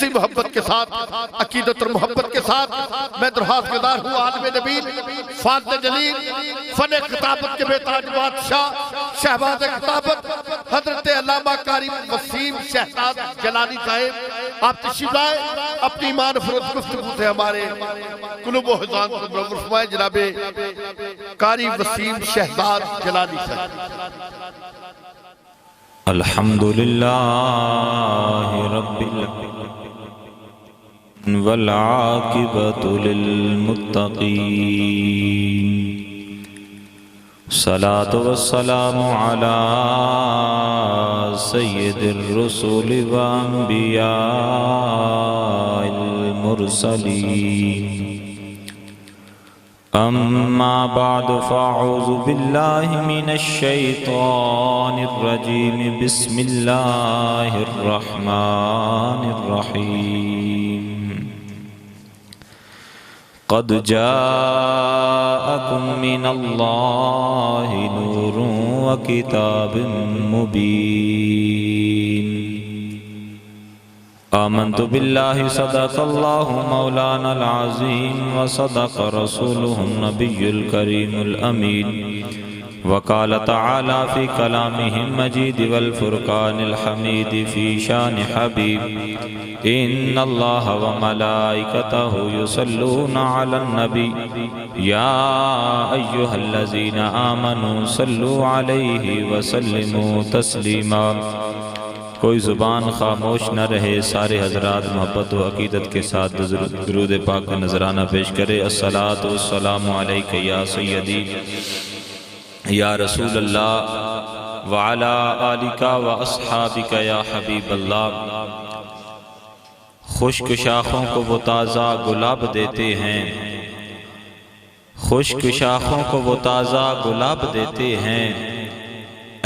اسی محبت کے ساتھ، عقیدت اور محبت کے ساتھ میں درخواست گزار ہوں عالم نبیل، فاضل جلیل، فن کتابت کے بیتاج بادشاہ، شہباز کتابت حضرت علامہ قاری وسیم شہزاد جلانی صاحب، آپ تشریف لائے، اپنی ایمان فروز گفتگو سے ہمارے قلوب و حضان کو منور فرمائے۔ جناب قاری وسیم شہزاد جلانی صاحب۔ الحمدللہ رب العالمین والعاقبۃ للمتقین، صلاۃ والسلام علی سید الرسول وانبیاء المرسلین، اما بعد فاعوذ باللہ من الشیطان الرجیم، بسم اللہ الرحمن الرحیم، قد جاءکم من اللہ نور وکتاب مبین، آمنت باللہ صدق اللہ مولانا العظیم وصدق رسولہ النبی الکریم الامین، وقال تعالی فی کلامہ المجید والفرقان الحمید فی شان حبیب، ان اللہ وملائکتہ یصلون علی النبی یا ایہا الذین آمنوا صلوا علیہ وسلموا تسلیما۔ کوئی زبان خاموش نہ رہے، سارے حضرات محبت و عقیدت کے ساتھ درود پاک کا نذرانہ پیش کرے۔ الصلاۃ والسلام علیک یا سیدی یا رسول اللہ وعلی آلک و اصحابک یا حبیب اللہ۔ خشک شاخوں کو وہ تازہ گلاب دیتے ہیں، خشک شاخوں کو وہ تازہ گلاب دیتے ہیں،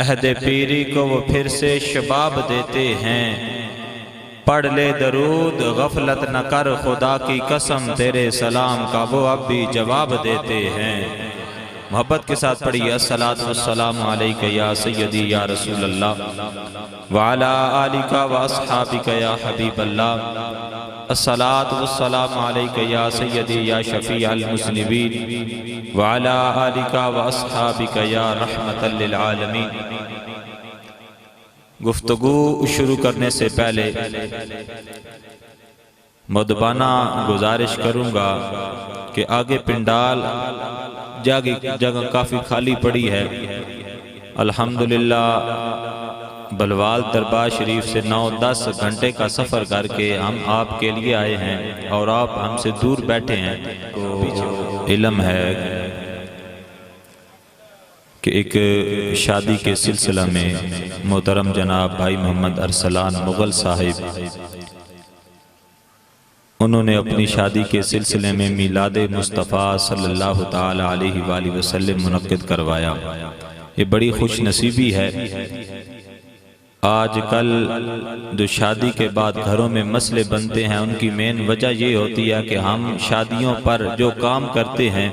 عہد پیری کو وہ پھر سے شباب دیتے ہیں، پڑھ لے درود غفلت نہ کر، خدا کی قسم تیرے سلام کا وہ اب بھی جواب دیتے ہیں۔ محبت کے ساتھ پڑھیے، الصلاۃ والسلام علیک یا سیدی یا رسول اللہ وعلی آلک و اصحابک یا حبیب اللہ، الصلاۃ والسلام علیک یا سیدی یا شفیع المذنبین وعلی آلک و اصحابک یا رحمت للعالمین۔ گفتگو شروع کرنے سے پہلے مدبانہ گزارش کروں گا کہ آگے پنڈال جگہ کافی خالی پڑی ہے۔ الحمدللہ بلوال دربار شریف سے 9-10 گھنٹے کا سفر کر کے ہم آپ کے لیے آئے ہیں اور آپ ہم سے دور بیٹھے ہیں۔ علم ہے کہ ایک شادی کے سلسلہ میں محترم جناب بھائی محمد ارسلان مغل صاحب، انہوں نے اپنی شادی کے سلسلے میں میلاد مصطفیٰ صلی اللہ تعالی علیہ وآلہ وسلم منعقد کروایا۔ یہ بڑی خوش نصیبی ہے۔ آج کل جو شادی کے بعد گھروں میں مسئلے بنتے ہیں، ان کی مین وجہ یہ ہوتی ہے کہ ہم شادیوں پر جو کام کرتے ہیں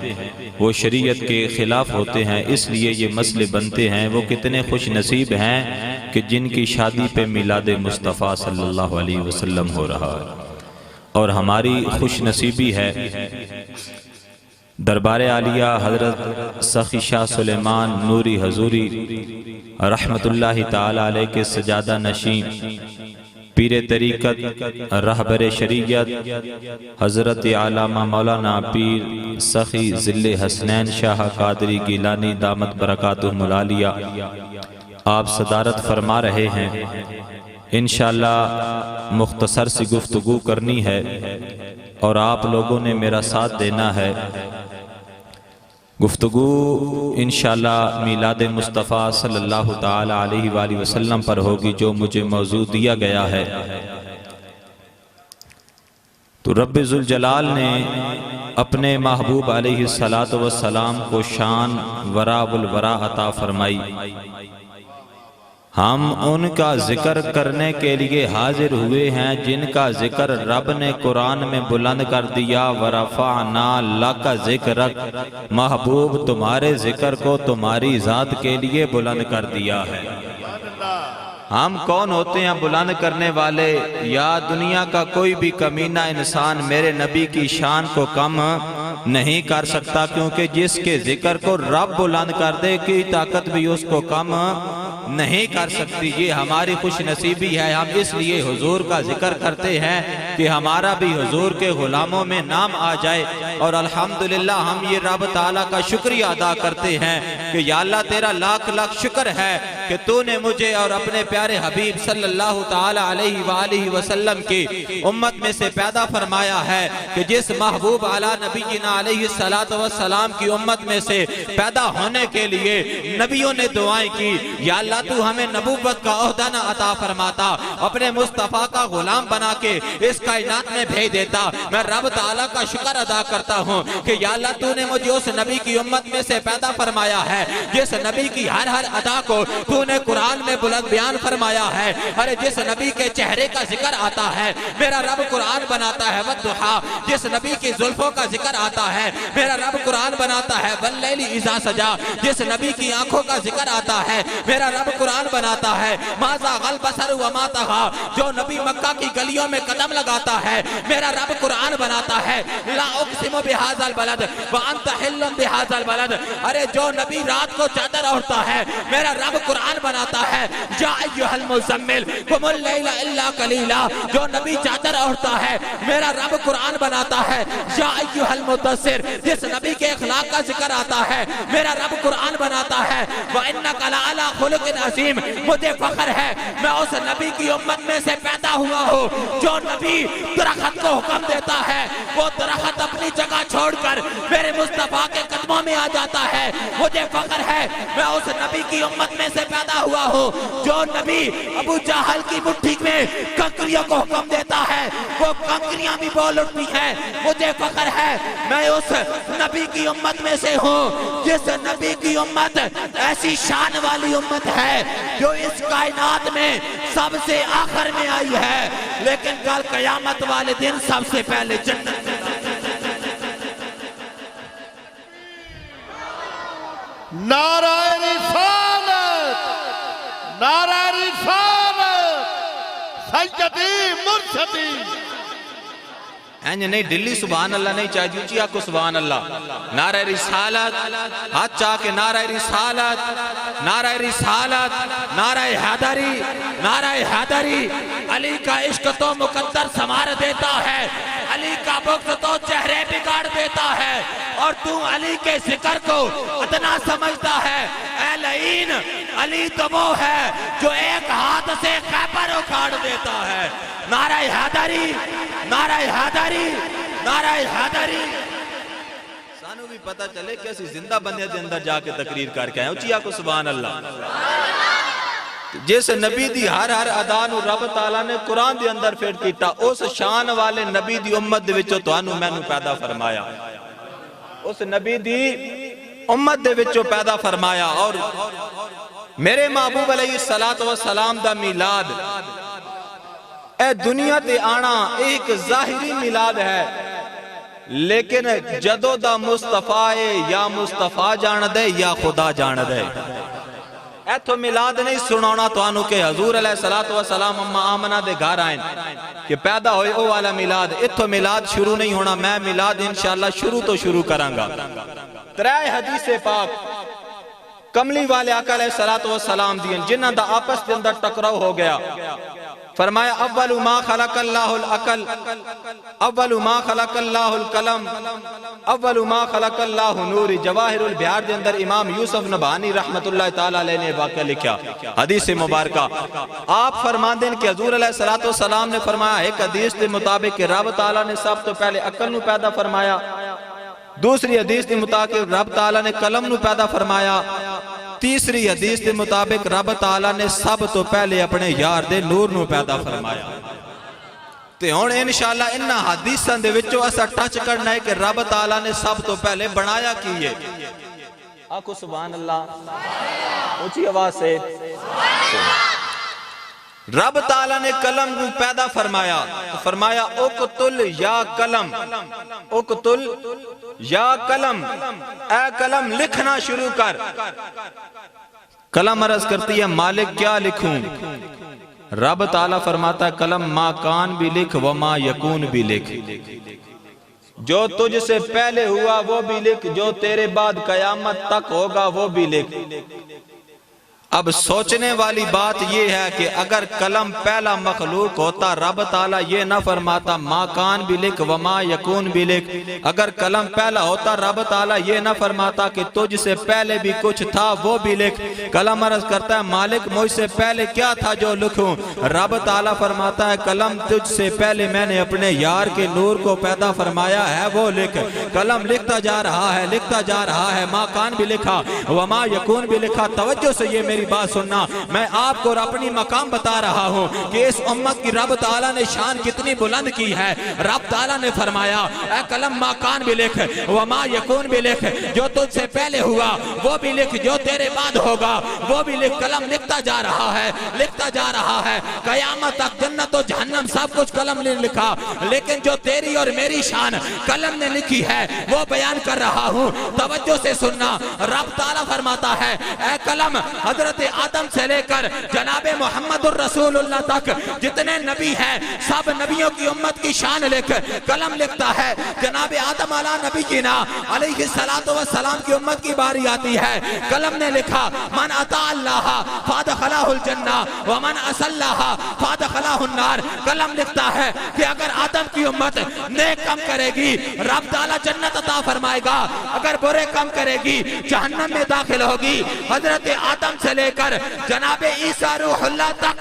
وہ شریعت کے خلاف ہوتے ہیں، اس لیے یہ مسئلے بنتے ہیں۔ وہ کتنے خوش نصیب ہیں کہ جن کی شادی پہ میلاد مصطفیٰ صلی اللہ علیہ وسلم ہو رہا ہے، اور ہماری خوش نصیبی ہے دربار عالیہ حضرت سخی شاہ سلیمان نوری حضوری رحمت اللہ تعالی علیہ کے سجادہ نشین پیر طریقت رہبر شریعت حضرت علامہ مولانا پیر سخی ذل حسنین شاہ قادری گیلانی دامت برکاتہم العالیہ آپ صدارت فرما رہے ہیں۔ انشاءاللہ مختصر سی گفتگو کرنی ہے اور آپ لوگوں نے میرا ساتھ دینا ہے۔ گفتگو انشاءاللہ میلاد مصطفیٰ صلی اللہ تعالی علیہ وآلہ وسلم پر ہوگی، جو مجھے موضوع دیا گیا ہے۔ تو رب ذوالجلال نے اپنے محبوب علیہ السلام کو شان ورا والورا عطا فرمائی۔ ہم ان کا ذکر کرنے کے لیے حاضر ہوئے ہیں جن کا ذکر رب نے قرآن میں بلند کر دیا۔ وَرَفَعْنَا لَكَ ذِكْرَكَ، محبوب تمہارے ذکر کو تمہاری ذات کے لیے بلند کر دیا ہے۔ ہم کون ہوتے ہیں بلند کرنے والے؟ یا دنیا کا کوئی بھی کمینہ انسان میرے نبی کی شان کو کم نہیں کر سکتا، کیونکہ جس کے ذکر کو رب بلند کر دے کی طاقت بھی اس کو کم نہیں کر سکتی۔ یہ ہماری خوش نصیبی ہے، ہم اس لیے حضور کا ذکر کرتے ہیں کہ ہمارا بھی حضور کے غلاموں میں نام آ جائے، اور الحمدللہ ہم یہ رب تعالیٰ کا شکریہ ادا کرتے ہیں کہ یا اللہ تیرا لاکھ لاکھ شکر ہے کہ تو نے مجھے اور اپنے پیارے حبیب صلی اللہ تعالیٰ علیہ وآلہ وسلم کی امت میں سے پیدا فرمایا ہے، کہ جس محبوب علی نبینا علیہ السلام کی امت میں سے پیدا ہونے کے لیے نبیوں نے دعائیں کی، یا اللہ تو ہمیں نبوت کا عہدہ نہ عطا فرماتا، اپنے مصطفیٰ کا غلام بنا کے اس کائنات میں بھیج دیتا۔ میں رب تعالیٰ کا شکر ادا کرتا ہوں کہ یا اللہ تو نے مجھے اس نبی کی امت میں سے پیدا فرمایا ہے جس نبی کی ہر ہر ادا کو تو نے قرآن میں بلند بیان فرمایا ہے۔ ارے جس نبی کے چہرے کا ذکر آتا ہے میرا رب قرآن بناتا ہے والضحیٰ، جس نبی کی زلفوں کا ذکر آتا ہے میرا رب قرآن بناتا ہے واللیل اذا سجا، جس نبی کی آنکھوں کا ذکر آتا ہے میرا رب قرآن بناتا ہے ما زاغ البصر وما طغیٰ، جو نبی مکہ کی گلیوں میں قدم لگاتا ہے میرا رب قرآن بناتا ہے لا اقسم بہذا البلد وانت حل بہذا البلد، ارے جو نبی رات کو چادر اوڑھتا ہے میرا رب قرآن بناتا ہے یا ایھا المزمل قم اللیل الا قلیلا، جو نبی چادر اوڑھتا ہے میرا رب قرآن بناتا ہے یا ایھا المدثر، جس نبی کے اخلاق کا ذکر آتا ہے میرا رب قرآن بناتا ہے وَإِنَّكَ لَعَلَىٰ خُلُقٍ عَظِيمٍ، مجھے فخر ہے میں اس نبی کی امت میں سے پیدا ہوا ہوں جو نبی درخت کو حکم دیتا ہے وہ درخت اپنی جگہ چھوڑ کر میرے مصطفیٰ کے قدموں میں آ جاتا ہے۔ مجھے فخر ہے میں اس نبی کی امت میں سے پیدا ہوا ہوں جو نبی ابو جہل کی مٹھی میں کنکریوں کو حکم دیتا ہے وہ کنکریاں بھی بول اٹھتی ہیں۔ مجھے فخر ہے میں اس نبی کی امت میں سے ہوں جس نبی کی امت ایسی شان والی امت ہے جو اس کائنات میں سب سے آخر میں آئی ہے لیکن کل قیامت والے دن سب سے پہلے جنت۔ نعرہ رسالت، نعرہ رسالت، سیدی مرشدی۔ نہیں دلی سبحان اللہ نہیں چاہیے، اونچی آنکھوں سبحان اللہ۔ نعرہ رسالت، ہاتھ چاہ کے نعرہ رسالت، نعرہ رسالت، نعرہ حیدری، نعرہ حیدری۔ علی کا عشق تو مقدر سنوار دیتا ہے، علی کا بغض تو چہرے بگاڑ دیتا ہے، اور تو علی کے ذکر کو ادنا سمجھتا ہے۔ اے لعین، علی تو وہ ہے جو ایک ہاتھ سے خیبر اکھاڑ دیتا ہے۔ نعرہ حیدری، نعرہ حیدری، نعرہ حیدری۔ سانو بھی پتہ چلے کہ اسی زندہ بندے دے اندر جا کے تقریر کر کے آئے، اونچی آنکھوں سبحان اللہ۔ جس نبی دی ہر ہر ادا نو رب تعالیٰ نے قرآن دے اندر فٹ کیتا، اس شان والے نبی دی امت دے وچوں تانوں مینوں پیدا فرمایا، اس نبی دی امت دے وچوں پیدا فرمایا۔ اور میرے محبوب علیہ السلام دا میلاد اے دنیا تے آنا ایک ظاہری میلاد ہے، لیکن جدو دا مصطفیٰ یا مصطفیٰ جان دے یا خدا جان دے۔ ایتھو میلاد نہیں سنانا تو آنو کہ حضور علیہ السلام اما آمنہ دے گھر آئیں کہ پیدا ہوئے او والا میلاد، ایتھو میلاد شروع نہیں ہونا، میں میلاد انشاءاللہ شروع تو شروع کرانگا۔ ترائے حدیث پاک کملی والے آقا علیہ السلام دین جنہ دا آپس دے اندر ٹکراؤ ہو گیا۔ فرمایا اول ما خلق اللہ العقل، اول ما خلق اللہ القلم، اول ما خلق اللہ نور۔ جواہر البحار دے اندر امام یوسف نبہانی رحمت اللہ تعالیٰ علیہ نے واقعہ لکھا حدیث مبارکہ۔ آپ فرماندے کہ حضور علیہ السلام نے فرمایا ایک حدیث دے مطابق کہ رب تعالیٰ نے سب تو پہلے عقل نو پیدا فرمایا، دوسری حدیث دے مطابق رب تعالیٰ نے قلم نو پیدا فرمایا، تیسری حدیث دے مطابق رب تعالیٰ نے سب تو پہلے اپنے یار دے نور نو پیدا فرمایا۔ تے ہون انشاءاللہ انہا حدیثاں دے وچوں ایسا ٹچ کرنا ہے کہ رب تعالیٰ نے سب تو پہلے بنایا کیے۔ آکو سبحان اللہ، اونچی آواز سے رب تعالیٰ نے قلم نو پیدا فرمایا، تو فرمایا اقتل یا قلم، اقتل یا قلم، اے قلم لکھنا شروع کر۔ قلم عرض کرتی ہے مالک کیا لکھوں؟ رب تعالیٰ فرماتا ہے قلم ما کان بھی لکھ وما یکون بھی لکھ، جو تجھ سے پہلے ہوا وہ بھی لکھ، جو تیرے بعد قیامت تک ہوگا وہ بھی لکھ۔ اب سوچنے والی بات یہ ہے کہ اگر قلم پہلا مخلوق ہوتا رب تعالیٰ یہ نہ فرماتا ما کان بھی لکھ وما یکون بھی لکھ، اگر قلم پہلا ہوتا رب تعالیٰ یہ نہ فرماتا کہ تجھ سے پہلے بھی کچھ تھا وہ بھی لکھ۔ قلم عرض کرتا ہے مالک مجھ سے پہلے کیا تھا جو لکھوں؟ رب تعالیٰ فرماتا ہے قلم تجھ سے پہلے میں نے اپنے یار کے نور کو پیدا فرمایا ہے وہ لکھ۔ قلم لکھتا جا رہا ہے لکھتا جا رہا ہے، ما کان بھی لکھا وما یکون بھی لکھا۔ توجہ سے یہ میری بات سننا، میں آپ کو اپنی مقام بتا رہا ہوں کہ اس امت کی رب تعالیٰ نے شان کتنی بلند کی ہے۔ رب تعالیٰ نے فرمایا اے قلم ما کان بھی لکھ وما یکون بھی لکھ، جو تجھ سے پہلے ہوا وہ بھی لکھ، جو تیرے بعد ہوگا وہ بھی لکھ۔ قلم لکھتا جا رہا ہے لکھتا جا رہا ہے، قیامت تک جنت و جہنم سب کچھ قلم نے لکھا، لیکن جو تیری اور میری شان قلم نے لکھی ہے وہ بیان کر رہا ہوں۔ توجہ سے سننا، رب تعالیٰ فرماتا ہے اے قلم حضرت آدم سے لے کر جناب محمد الرسول اللہ تک جتنے نبی ہیں سب نبیوں کی امت کی شان لکھ۔ قلم لکھتا ہے جناب آدم علیہ نبی جینا علیہ السلام کی امت کی باری آتی ہے، قلم نے لکھا من اطاع اللہ فادخلہ الجنہ ومن عصی اللہ فادخلہ النار۔ قلم لکھتا ہے کہ اگر آدم کی امت نیک کام کرے گی رب تعالیٰ جنت عطا فرمائے گا، اگر برے کام کرے گی جہنم میں داخل ہوگی۔ حضرت آدم سے لے کر جناب عیسیٰ روح اللہ تک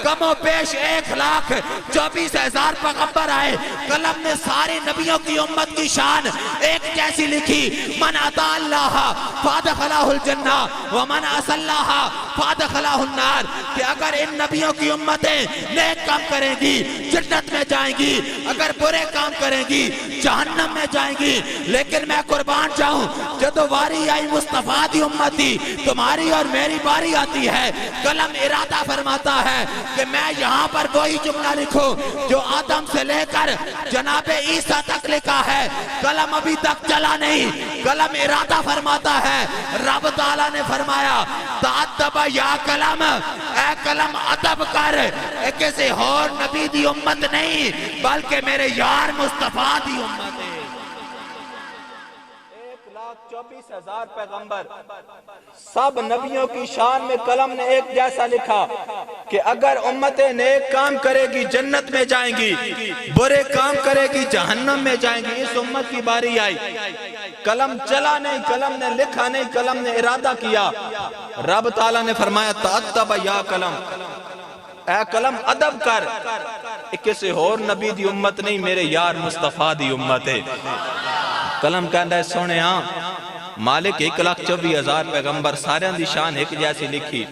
کم و بیش 1,24,000 پیغمبر آئے، قلم نے ساری نبیوں کی امت کی شان ایک جیسی لکھی، من اطاع اللہ فادخلہ الجنہ ومن عصی اللہ فادخلہ النار، کہ اگر ان نبیوں کی امتیں نیک کام کریں گی جنت میں جائیں گی، اگر برے کام کریں گی جہنم میں جائیں گی۔ لیکن میں قربان جاؤں جب واری آئی مصطفیٰ دی امتی تمہاری اور میری باری آتی ہے، قلم ارادہ فرماتا ہے کہ میں یہاں پر وہی جملہ لکھوں جو آدم سے لے کر جناب عیسیٰ تک لکھا ہے، قلم ابھی تک چلا نہیں۔ قلم ارادہ فرماتا ہے، رب تعالیٰ نے فرمایا تأدب یا قلم، اے قلم ادب کر، کسی اور نبی دی امت نہیں بلکہ میرے یار مصطفیٰ دی امت ہے۔ 1,24,000 پیغمبر سب نبیوں کی شان میں قلم نے ایک جیسا لکھا کہ اگر امتیں نیک کام کرے گی جنت میں جائیں گی، برے کام کرے گی جہنم میں جائیں گی۔ اس امت کی باری آئی، قلم چلا نہیں، قلم نے لکھا نہیں، قلم نے ارادہ کیا۔ رب تعالیٰ نے فرمایا تأدب یا قلم، اے قلم ادب کر، کسی اور نبی دی امت نہیں میرے یار مصطفیٰ دی امت ہے۔ قلم کہندا ہے سونے ہاں مالک 1,24,000 پیغمبر سارے دی شان ایک جیسی لکھی،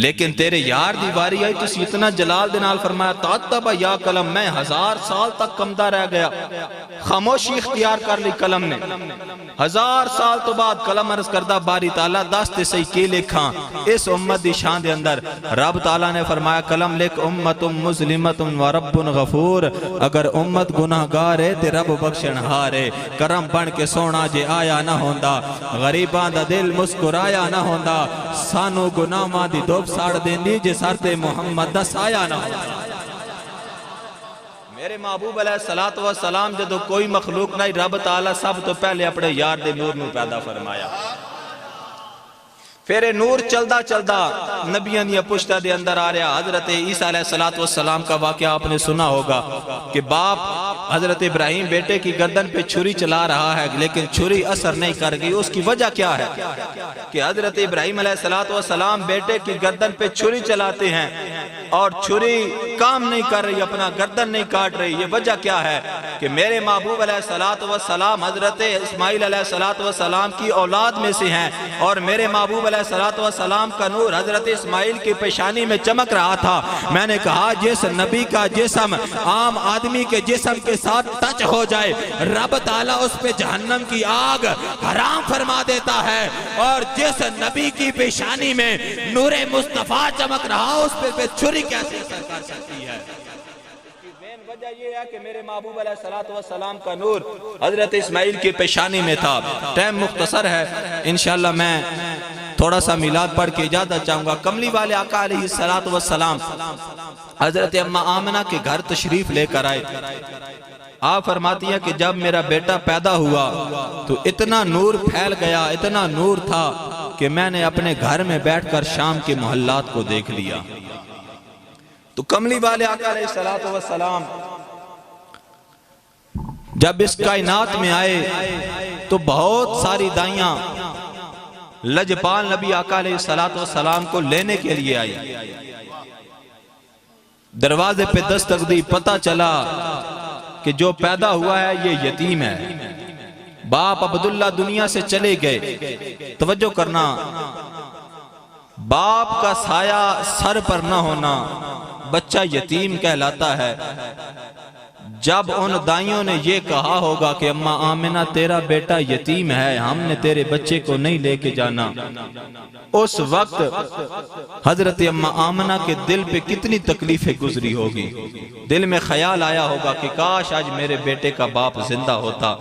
لیکن تیرے یار دی باری آئی تسی اتنا جلال دنال فرمایا تأدب یا قلم، میں 1000 سال تک کمدہ رہ گیا، خاموشی اختیار کر لی قلم نے۔ 1000 سال تو بعد قلم عرض کردہ باری تعالیٰ دست سے کی لکھاں اس امت دی شان دے اندر۔ رب تعالیٰ نے فرمایا قلم لکھ امت مسلمت و رب غفور، اگر امت گناہ گارے تے رب بخشن ہارے، کرم بن کے سونا جے آیا نہ ہوندا، غریباں دا دل مسکرایا نہ ہوندا، سانو گناہاں دی دوب ساڑ دیندی جے سرتے محمد دا سایہ نہ ہوندا۔ میرے محبوب علیہ السلام جدو کوئی مخلوق نہیں، رب تعالیٰ سب تو پہلے اپنے یار دے نور میں پیدا فرمایا، پھر نور چلدا چلدا نبیان یا پشتہ دے اندر آ رہا۔ حضرت عیسیٰ علیہ السلام کا واقعہ آپ نے سنا ہوگا کہ باپ حضرت ابراہیم بیٹے کی گردن پہ چھری چلا رہا ہے لیکن چھری اثر نہیں کر گئی۔ اس کی وجہ کیا ہے کہ حضرت ابراہیم علیہ السلام بیٹے کی گردن پہ چھری چلاتے ہیں اور چھری کام نہیں کر رہی، اپنا گردن نہیں کاٹ رہی۔ یہ وجہ کیا ہے کہ میرے محبوب علیہ السلام حضرت اسماعیل علیہ السلام کی اولاد میں سے ہیں، اور میرے محبوب علیہ السلام کا نور حضرت اسماعیل کی پیشانی میں چمک رہا تھا۔ میں نے کہا جس نبی کا جسم عام آدمی کے جسم کے ساتھ ٹچ ہو جائے رب تعالیٰ اس پہ جہنم کی آگ حرام فرما دیتا ہے، اور جس نبی کی پیشانی میں نور مصطفیٰ چمک رہا اس پہ چھری کیسے اثر کر سکتی ہے؟ وجہ یہ ہے کہ میرے محبوب علیہ السلام کا نور حضرت اسماعیل کی پیشانی میں تھا۔ ٹائم مختصر ہے، انشاءاللہ میں تھوڑا سا میلاد پڑھ کے اجازت چاہوں گا۔ کملی والے آقا علیہ السلام حضرت اماں آمنہ کے گھر تشریف لے کر آئے۔ آپ فرماتی ہیں کہ جب میرا بیٹا پیدا ہوا تو اتنا نور پھیل گیا، اتنا نور تھا کہ میں نے اپنے گھر میں بیٹھ کر شام کے محلات کو دیکھ لیا۔ تو کملی والے آقا علیہ السلام جب اس کائنات میں آئے تو بہت ساری دائیاں لجپال نبی آقا علیہ السلام کو لینے کے لیے آئی۔ دروازے پہ دستک دی، پتہ چلا کہ جو پیدا ہوا ہے یہ یتیم ہے۔ باپ عبداللہ دنیا سے چلے گئے۔ توجہ کرنا، باپ کا سایہ سر پر نہ ہونا بچہ یتیم کہلاتا ہے۔ جب ان دائیوں نے یہ کہا ہوگا کہ اماں آمنہ تیرا بیٹا یتیم ہے، ہم نے تیرے بچے کو نہیں لے کے جانا، اس وقت حضرت اماں آمنہ کے دل پہ کتنی تکلیفیں گزری ہوگی۔ دل میں خیال آیا ہوگا کہ کاش آج میرے بیٹے کا باپ زندہ ہوتا،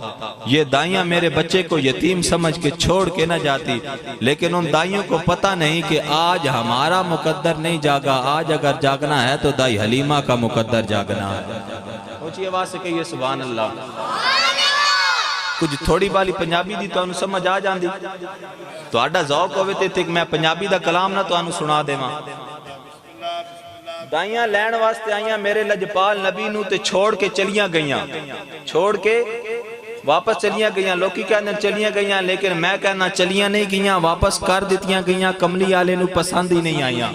یہ دائیاں میرے بچے کو یتیم سمجھ کے چھوڑ کے نہ جاتی۔ لیکن ان دائیوں کو پتہ نہیں کہ آج ہمارا مقدر نہیں جاگا، آج اگر جاگنا ہے تو دائی حلیمہ کا مقدر جاگنا ہے۔ اونچی آواز سے کہیے سبحان اللہ۔ کچھ تھوڑی بالی پنجابی دی تو انہوں سمجھ آ جاندی، تو آڈا ذوق ہوئے تھے کہ میں پنجابی دا کلام نہ تو انہوں سنا دے ماں۔ دائیاں لین واسطے آئیاں میرے لجپال نبی نو تے چھوڑ کے چلیاں گئیاں، چھوڑ کے واپس چلیاں گئیاں۔ لوکی کہنا چلیاں گئیاں، لیکن میں کہنا چلیاں نہیں گئیاں، واپس کر دیتیاں گئیاں۔ کملی آلے نو پسند ہی نہیں آئیاں،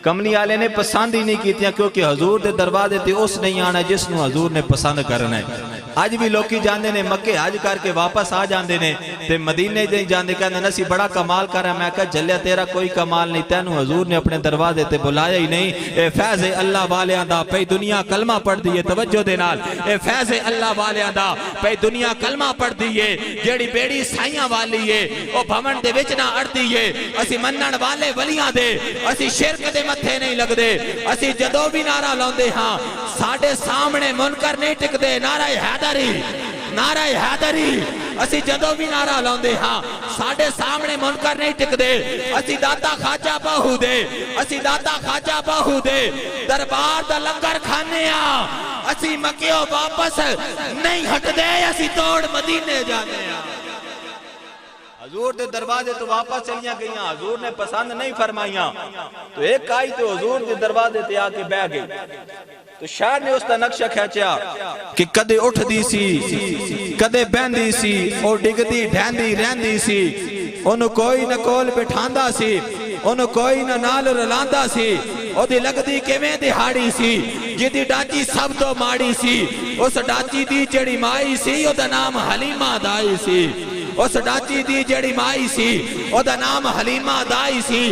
کملی آلے نے پسند ہی نہیں کیتیاں، کیونکہ حضور دے دروازے تے اس نہیں آنا جس نو حضور نے پسند کرنا ہے۔ آج بھی لوکی جاندے نے مکے حج کر کے واپس آ جاندے نے تے مدینے جاندے کہنے نسی بڑا کمال کر رہا ہے۔ میں کہا جلیا تیرا کوئی کمال نہیں، تینو حضور نے اپنے دروازے تے بلایا ہی نہیں۔ اے فیض اللہ والیاں دا پہ دنیا کلمہ پڑھ دیئے، توجہ دے نال، اے فیض اللہ والیاں دا پہ دنیا کلمہ پڑھ دیئے۔ جیڑی بیڑی سائیاں والی ہے او بھمن دے وچ نہ اڑ دیئے۔ اسی منن والے ولیاں دے، اسی شرک دے متھے نہیں لگ دے، اسی جدو بھی نعرہ لاؤندے ہاں ساڑھے سامنے منکر نہیں ٹک دے۔ نعرہ حیدری، نعرہ حیدری، اسی جدو بھی نعرہ لاؤندے ہاں ساڑھے سامنے منکر نہیں ٹک دے۔ اسی داتا خواجہ باہو دے، اسی داتا خواجہ باہو دے دربار دا لنگر کھانے ہاں، اسی مکیوں واپس نہیں ہٹ دے، اسی توڑ مدینے جانے ہاں۔ حضور دے دروازے تو واپس چلیاں گئیاں، حضور نے پسند نہیں فرمائیاں، تو ایک آئی تو حضور دے دروازے تے آ کے بہ گئی۔ تو شاعر نے اس کا نقشہ کھینچیا کہ کدے اٹھ دی سی، کدے بہندی سی، اور ڈگدی ڈھیندی رہندی سی، انہوں کوئی نہ کول بٹھاندا سی، انہوں کوئی نہ نال رلاندا سی، او دی لگدی کے میں دہاڑی سی، جدی ڈاچی سب تو ماڑی سی، اس ڈاچی دی جڑی مائی سی، او دا نام حلیمہ دائی سی، اس ڈاچی دی جڑی مائی سی، او دا نام حلیمہ دائی سی۔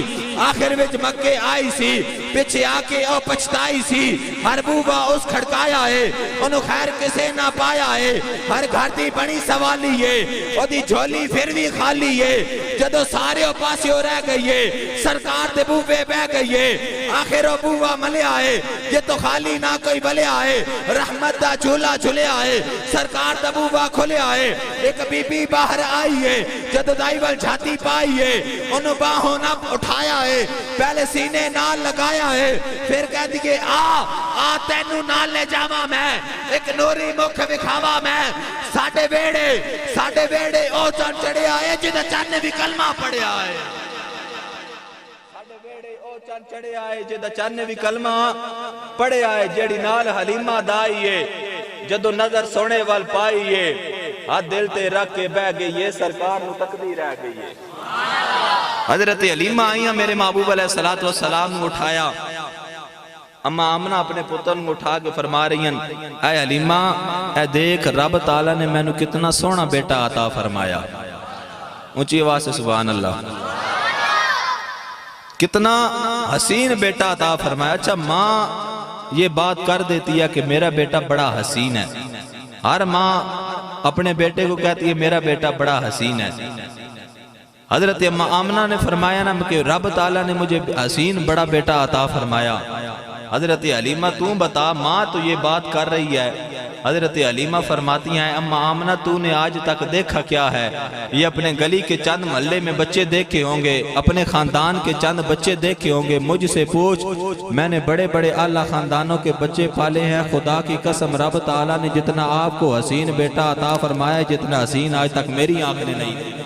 آخر وچ مکے آئی سی، پچھے آکے او پچھتائی سی، ہر بوبا اس کھڑکایا ہے، انہوں خیر کسے نہ پایا ہے، ہر گھر دی بڑی سوالی ہے، او دی جھولی پھر بھی خالی ہے، جدو سارے پاسے ہو رہ گئی ہے، سرکار دے بوبے بہ گئی ہے، آخر او بوبا ملیا ہے، یہ تو خالی نہ کوئی بلیا ہے، رحمت دا جھولا جھلیا ہے، سرکار دا بوبا کھلیا ہے، ایک بی بی باہر آئی ہے، جدو دائیول جھاتی پائی ہے، انہوں باہوں نہ اٹھایا ہے، پہلے سینے نال لگایا ہے، پھر کہہ دیئے آ تینو نال لے جاوا میں، ایک نوری مکھ بکھاوا میں، ساڑھے بیڑے او چن چڑھے آئے جدہ چن نے بھی کلمہ پڑھے آئے، ساڑھے بیڑے او چن چڑھے آئے جدہ چن نے بھی کلمہ پڑھے آئے، جیڑی نال حلیمہ دائیے جدو نظر سونے وال پائیے، ہاتھ دل تے رکھ کے بہ گئی ہے، سرکار نو تقدیر رہ گئی ہے۔ حضرت حلیمہ آئیاں میرے محبوب علیہ السلام نو اٹھایا، اماں آمنہ اپنے پتر نو اٹھا کے فرما رہی ہیں اے حلیمہ اے دیکھ رب تعالیٰ نے میں نو کتنا سونا بیٹا عطا فرمایا۔ اونچی آواز سے سبحان اللہ، کتنا حسین بیٹا عطا فرمایا۔ اچھا ماں یہ بات کر دیتی ہے کہ میرا بیٹا بڑا حسین ہے، ہر ماں اپنے بیٹے کو کہتی ہے میرا بیٹا بڑا حسین ہے۔ حضرت اماں آمنہ نے فرمایا نا کہ رب تعالیٰ نے مجھے حسین بڑا بیٹا عطا فرمایا۔ حضرت حلیمہ تو بتا، ماں تو یہ بات کر رہی ہے حضرت حلیمہ فرماتی ہیں اما آمنہ تو نے آج تک دیکھا کیا ہے؟ یہ اپنے گلی کے چند محلے میں بچے دیکھے ہوں گے، اپنے خاندان کے چند بچے دیکھے ہوں گے، مجھ سے پوچھ میں نے بڑے بڑے اعلیٰ خاندانوں کے بچے پالے ہیں، خدا کی قسم رب تعالیٰ نے جتنا آپ کو حسین بیٹا عطا فرمایا ہے جتنا حسین آج تک میری آنکھ نے نہیں دیکھا،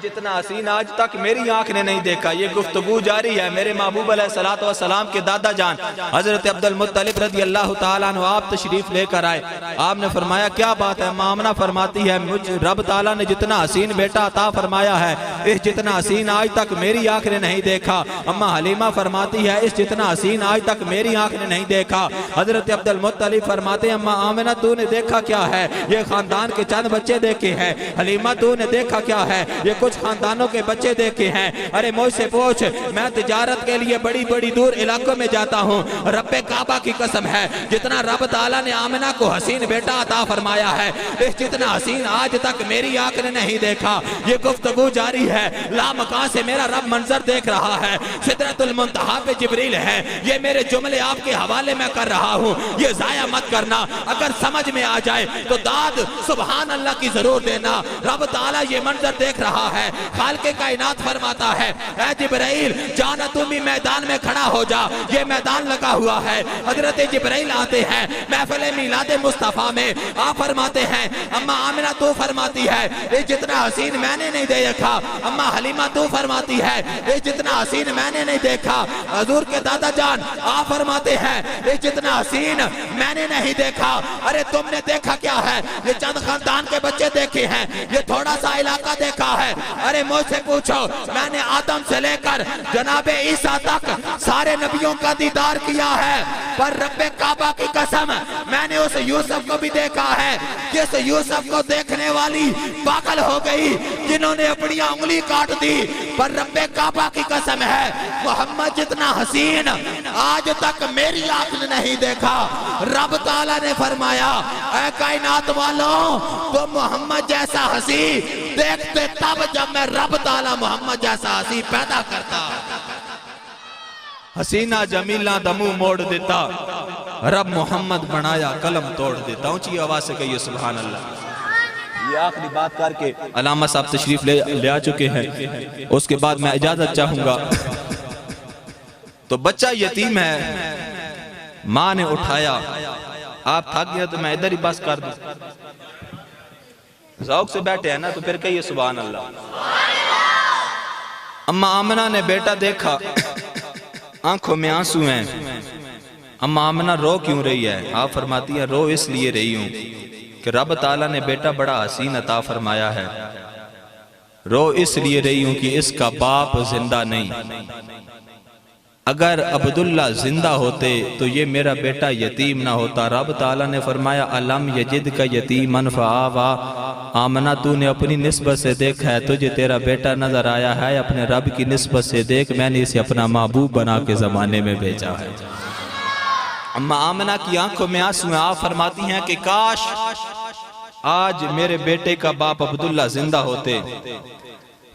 جتنا حسین آج تک میری آنکھ نے نہیں دیکھا۔ یہ گفتگو جاری ہے۔ میرے محبوب علیہ السلام کے دادا جان حضرت عبد المطلب رضی اللہ تعالیٰ عنہ آپ تشریف لے کر آئے، آپ نے فرمایا کیا بات ہے؟ آمنہ فرماتی ہے مجھ رب تعالیٰ نے جتنا حسین بیٹا عطا فرمایا ہے اس جتنا حسین آج تک میری آنکھ نے نہیں دیکھا۔ اما حلیمہ فرماتی ہے اس جتنا حسین آج تک میری آنکھ نے نہیں دیکھا۔ حضرت عبد المطلب فرماتے ہیں اما آمنہ تو نے دیکھا کیا ہے؟ یہ خاندان کے چند بچے دیکھے ہیں۔ حلیمہ تو نے دیکھا کیا ہے؟ یہ کچھ خاندانوں کے بچے دیکھے ہیں۔ ارے مجھ سے پوچھ میں تجارت کے لیے بڑی بڑی دور علاقوں میں جاتا ہوں، رب کعبہ کی قسم ہے جتنا رب تعالیٰ نے آمنہ کو حسین بیٹا عطا فرمایا ہے اس جتنا حسین آج تک میری آنکھ نے نہیں دیکھا۔ یہ گفتگو جاری ہے۔ لامکان سے میرا رب منظر دیکھ رہا ہے، سدرۃ المنتہا پہ جبریل ہے۔ یہ میرے جملے آپ کے حوالے میں کر رہا ہوں، یہ ضائع مت کرنا، اگر سمجھ میں آ جائے تو داد سبحان اللہ کی ضرور دینا۔ رب تعالیٰ یہ منظر دیکھ رہا ہے۔ خالق کائنات فرماتا ہے اے جبرائیل جانا تم بھی میدان میں کھڑا ہو جا، یہ میدان لگا ہوا ہے۔ حضرت جبرائیل آتے ہیں محفل میلاد مصطفیٰ میں، آپ فرماتے ہیں اما آمنہ تو فرماتی ہے یہ جتنا حسین میں نے نہیں دیکھا۔ اما حلیمہ تو فرماتی ہے یہ جتنا حسین میں نے نہیں دیکھا۔ حضور کے دادا جان آپ فرماتے ہیں یہ جتنا حسین میں نے نہیں دیکھا۔ ارے تم نے دیکھا کیا ہے؟ یہ چند خاندان کے بچے دیکھے ہیں، یہ تھوڑا سا علاقہ دیکھا ہے۔ ارے مجھ سے پوچھو میں نے آدم سے لے کر جناب عیسیٰ تک سارے نبیوں کا دیدار کیا ہے، پر رب کعبہ کی قسم میں نے اس یوسف کو بھی دیکھا ہے جس یوسف کو دیکھنے والی پاگل ہو گئی، جنہوں نے اپنی انگلی کاٹ دی، پر رب کعبہ کی قسم ہے محمد جتنا حسین آج تک میری آنکھ نے نہیں دیکھا۔ رب تعالیٰ نے فرمایا اے کائنات والوں تم محمد جیسا حسین دیکھتے تب جب میں رب تعالیٰ محمد جیسا حسین پیدا کرتا۔ حسینہ جمیلہ دمو موڑ دیتا، رب محمد بنایا قلم توڑ دیتا۔ اونچی آواز سے کہیے سبحان اللہ۔ یہ آخری بات کر کے علامہ صاحب تشریف لے آ چکے ہیں، اس کے بعد میں اجازت چاہوں گا۔ تو بچہ یتیم ہے، ماں نے اٹھایا، آپ تھک گیا تو میں ادھر ہی بس کر دوں، ذوق سے بیٹھے ہیں نا تو پھر کہیے سبحان اللہ۔ اما آمنہ نے بیٹا دیکھا، آنکھوں میں آنسو ہیں۔ اما آمنہ رو کیوں رہی ہے؟ آپ فرماتی ہے رو اس لیے رہی ہوں کہ رب تعالیٰ نے بیٹا بڑا حسین عطا فرمایا ہے، رو اس لیے رہی ہوں کہ اس کا باپ زندہ نہیں۔ اگر عبداللہ زندہ ہوتے تو یہ میرا بیٹا یتیم نہ ہوتا۔ رب تعالیٰ نے فرمایا علم یجد کا یتیمن فآوا، آمنہ تو نے اپنی نسبت سے دیکھا ہے، تجھے تیرا بیٹا نظر آیا ہے، اپنے رب کی نسبت سے دیکھ، میں نے اسے اپنا محبوب بنا کے زمانے میں بھیجا ہے۔ اما آمنہ کی آنکھوں میں آنسو ہیں، آپ فرماتی ہیں کہ کاش آج میرے بیٹے کا باپ عبداللہ زندہ ہوتے،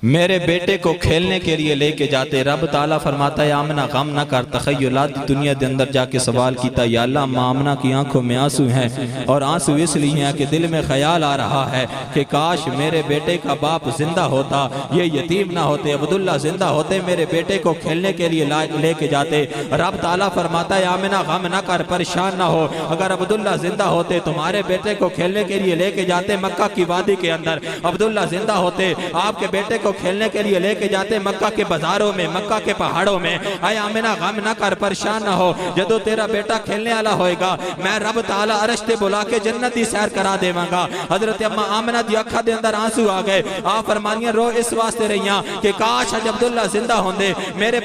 میرے بیٹے کو کھیلنے کے لیے لے کے جاتے۔ رب تعالیٰ فرماتا ہے آمنہ غم نہ کر، تخیلات دنیا دے اندر جا کے سوال کیتا یا اللہ اما آمنہ کی آنکھوں میں آنسو ہیں، اور آنسو اس لیے ہیں کہ دل میں خیال آ رہا ہے کہ کاش میرے بیٹے کا باپ زندہ ہوتا، یہ یتیم نہ ہوتے، عبداللہ زندہ ہوتے، میرے بیٹے کو کھیلنے کے لیے لے کے جاتے۔ رب تعالیٰ فرماتا ہے آمنہ غم نہ کر، پریشان نہ ہو، اگر عبداللہ زندہ ہوتے تمہارے بیٹے کو کھیلنے کے لیے لے کے جاتے مکہ کی وادی کے اندر، عبداللہ زندہ ہوتے آپ کے بیٹے کو کھیلنے کے لیے لے کے جاتے مکہ کے بازاروں میں، مکہ کے پہاڑوں میں۔ اے آمنہ غم نہ کر، پریشان نہ ہو، جدو تیرا بیٹا کھیلنے والا ہوئے گا میں رب تعالیٰ عرش تے بلا کے جنتی سیر کرا دے گا۔ حضرت اما آمنہ دی اکھا دے اندر آنسو آ گئے، آپ فرمانیاں رو اس واسطے رہیاں کہ کاش اج عبداللہ زندہ ہوندے، میرے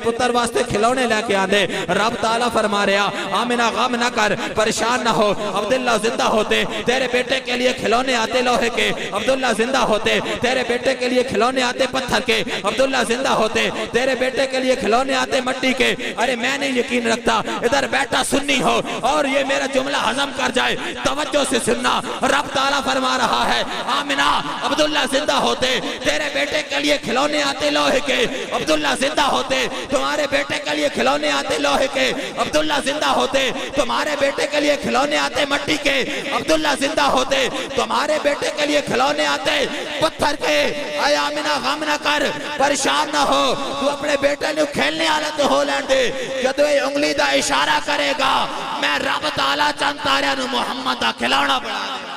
پتر واسطے کھلونے لے کے آندے۔ رب تعالیٰ فرما رہا آمنہ غم نہ کر، پریشان نہ ہو، عبداللہ زندہ ہوتے تیرے بیٹے کے لیے کھلونے آتے لوہے کے، عبداللہ زندہ ہوتے تیرے بیٹے کے لیے لیے کھلونے آتے پتھر کے، عبداللہ زندہ ہوتے، تیرے بیٹے کے لیے کھلونے آتے مٹی کے۔ ارے میں نہیں یقین رکھتا ادھر بیٹا سنی ہو اور یہ میرا جملہ ہضم کر جائے، توجہ سے سننا، رب تعالیٰ فرما رہا ہے آمنہ عبداللہ زندہ ہوتے، تیرے بیٹے کے لیے کھلونے آتے لوہے کے، عبداللہ زندہ ہوتے، تمہارے بیٹے کے لیے کھلونے آتے لوہے کے، عبداللہ زندہ ہوتے، تمہارے بیٹے کے لیے کھلونے آتے مٹی کے، عبداللہ زندہ ہوتے، تمہارے بیٹے کے لیے کھلونے آتے پتھر کے۔ اے آمنہ غم نہ کر، پریشان نہ ہو، تو اپنے بیٹے نے کھیلنے آلہ تو ہو لیندے، جدو یہ انگلی دا اشارہ کرے گا میں رب تعالیٰ چند تارے نو محمد دا کھلونا بڑھا دے۔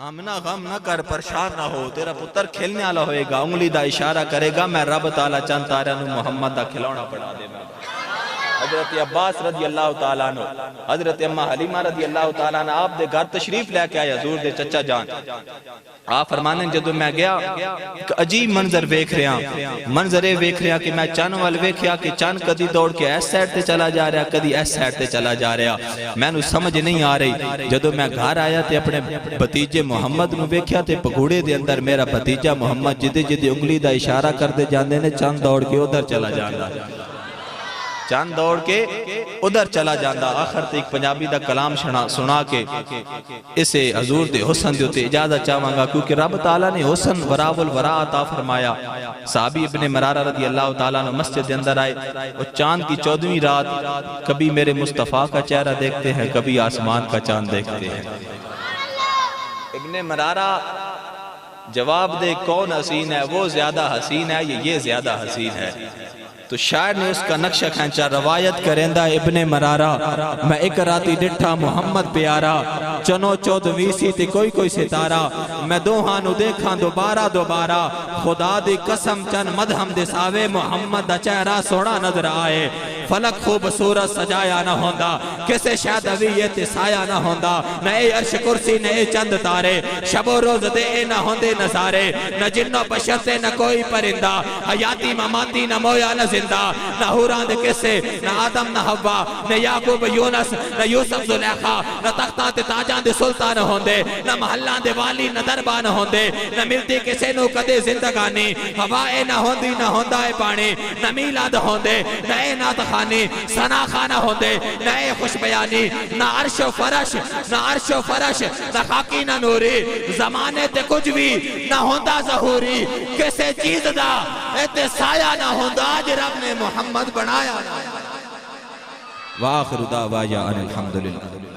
آمنہ غم نہ کر، پریشان نہ ہو، تیرا پتر کھیلنے والا ہوئے گا، انگلی دا اشارہ کرے گا میں رب تعالیٰ چند تارے نو محمد دا کھلونا بڑھا دے گا۔ حضرت عباس رضی اللہ تعالیٰ عنہ، حضرت امہ حلیمہ رضی اللہ تعالیٰ عنہ آپ دے گھر تشریف لے کے آئے حضور دے چچا جان۔ آپ فرمانے جدو میں گیا ایک عجیب منظر ویکھ رہا، منظرے ویکھ رہا کہ میں چن وال ویکھیا کہ چن کدی دوڑ کے ایس سائٹ تے چلا جا رہا، کدی ایس سائٹ تے چلا جا رہا، میں نو سمجھ نہیں آ رہی۔ جدو میں گھر آیا تے اپنے بھتیجے محمد نو ویکھیا تے پگوڑے دے اندر میرا بھتیجا محمد جدے جدے انگلی دا اشارہ کر دے جاندے نے چند دوڑ کے ادھر چلا جاندہ، چند دوڑ کے ادھر چلا جاندہ۔ آخر تے ایک پنجابی دا کلام سنا کے اسے حضور دے حسن دیوتے اجازت چاہواں گا، کیونکہ رب تعالیٰ نے حسن وراء الورا عطا فرمایا۔ صحابی ابن مرارہ رضی اللہ تعالیٰ نے مسجد اندر آئے اور چاند کی 14ویں رات کبھی میرے مصطفیٰ کا چہرہ دیکھتے ہیں، کبھی آسمان کا چاند دیکھتے ہیں۔ ابن مرارہ جواب دے کون حسین ہے، وہ زیادہ حسین ہے یہ زیادہ حسین ہے؟ تو شاعر نے اس کا نقشہ کھینچا، روایت کرندہ ابن مرارہ، میں ایک راتی ڈٹھا محمد پیارا، چنو 14ویں سی تے کوئی ستارہ، میں دوہانو دیکھاں دوبارہ دوبارہ، خدا دی قسم چن مدہم دے ساوے محمد دا چہرہ سوڑا نظر آئے، فلک خوبصورت سجایا نہ ہوندہ، کسے شاید اویت سایہ نہ ہوندہ، نہ اے عرش کرسی نہ اے چند تارے، شب و روز دے اے نہ ہوندے نظارے، نہ جن و بشر سے نہ کوئی پرندہ، حیاتی مماتی نہ مویا نہ زندہ، نہ حوران دے کسے، نہ آدم نہ حوا، نہ یعقوب یونس، نہ یوسف زلیخا، نہ تختہ تے تاجان دے سلطان ہوندے، نہ محلان دے والی نہ دربان ہوندے، نہ ملتی کسے نو کدے زندگانی، ہوائے نہ ہوندی نہ ہوندہ اے پانی، نہ میلاد ہوندے، نہ اے نات خانی، سنا خانہ ہوندے، نہ اے خوش بیانی، نہ عرش و فرش، نہ عرش و فرش، نہ خاکی نہ نوری، زمانے تے کچھ بھی نہ ہوندہ ظہوری، کسے چیز دا ایتے سایہ نہ ہوندہ، آج رب نے محمد بنایا۔ وآخر دعوایا ان الحمدللہ۔